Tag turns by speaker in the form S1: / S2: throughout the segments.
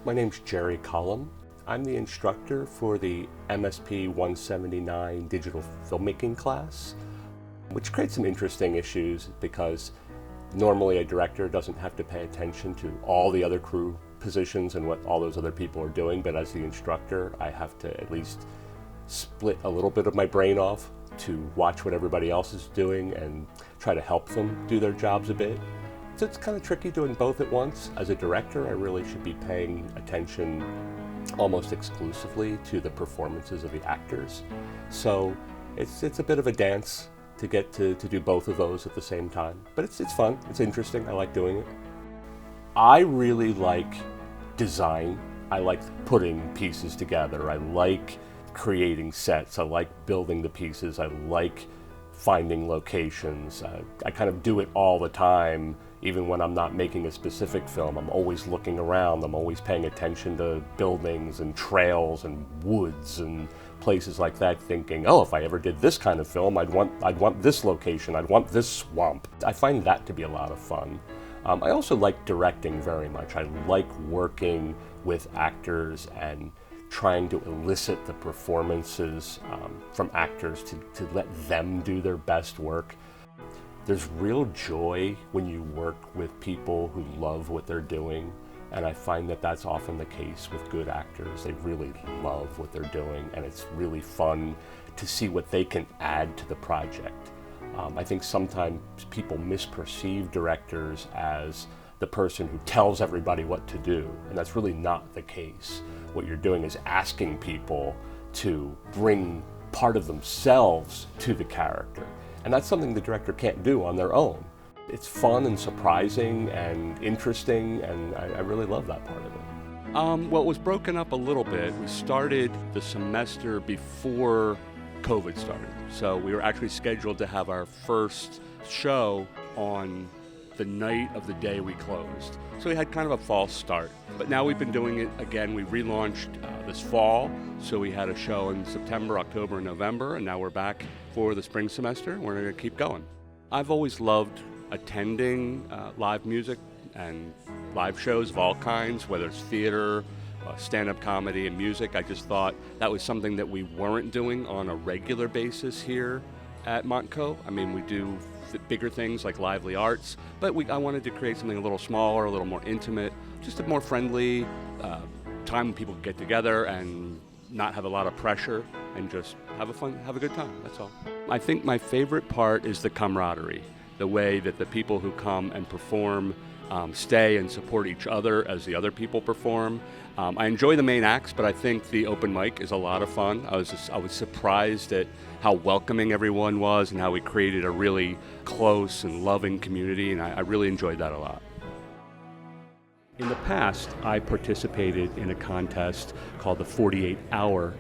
S1: My name's Jerry Collom. I'm the instructor for the MSP 179 digital filmmaking class, which creates some interesting issues because normally a director doesn't have to pay attention to all the other crew positions and what all those other people are doing, but as the instructor, I have to at least split a little bit of my brain off to watch what everybody else is doing and try to help them do their jobs a bit. So it's kind of tricky doing both at once. As a director, I really should be paying attention almost exclusively to the performances of the actors. So it's a bit of a dance to get to do both of those at the same time. But it's fun, it's interesting, I like doing it. I really like design. I like putting pieces together. I like creating sets. I like building the pieces. I like finding locations. I kind of do it all the time. Even when I'm not making a specific film, I'm always looking around. I'm always paying attention to buildings and trails and woods and places like that, thinking, oh, if I ever did this kind of film, I'd want this location, I'd want this swamp. I find that to be a lot of fun. I also like directing very much. I like working with actors and trying to elicit the performances from actors to let them do their best work. There's real joy when you work with people who love what they're doing, and I find that that's often the case with good actors. They really love what they're doing, and it's really fun to see what they can add to the project. I think sometimes people misperceive directors as the person who tells everybody what to do, and that's really not the case. What you're doing is asking people to bring part of themselves to the character. And that's something the director can't do on their own. It's fun and surprising and interesting, and I really love that part of it.
S2: Well, it was broken up a little bit. We started the semester before COVID started. So we were actually scheduled to have our first show on the night of the day we closed. So we had kind of a false start. But now we've been doing it again. We relaunched this fall. So we had a show in September, October, and November, and now we're back for the spring semester. We're going to keep going. I've always loved attending live music and live shows of all kinds, whether it's theater, stand-up comedy, and music. I just thought that was something that we weren't doing on a regular basis here at Montco. I mean, we do bigger things like lively arts, but I wanted to create something a little smaller, a little more intimate, just a more friendly time when people get together and not have a lot of pressure and just have a good time, that's all. I think my favorite part is the camaraderie, the way that the people who come and perform stay and support each other as the other people perform. I enjoy the main acts, but I think the open mic is a lot of fun. I was surprised at how welcoming everyone was and how we created a really close and loving community, and I really enjoyed that a lot. In the past, I participated in a contest called the 48-hour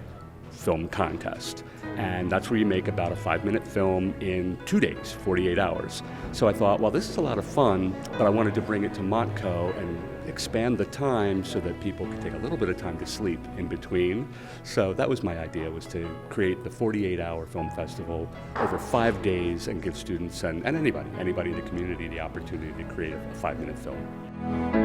S2: film contest. And that's where you make about a 5-minute film in 2 days, 48 hours. So I thought, well, this is a lot of fun, but I wanted to bring it to Montco and expand the time so that people could take a little bit of time to sleep in between. So that was my idea, was to create the 48-hour film festival over 5 days and give students and anybody in the community the opportunity to create a 5-minute film.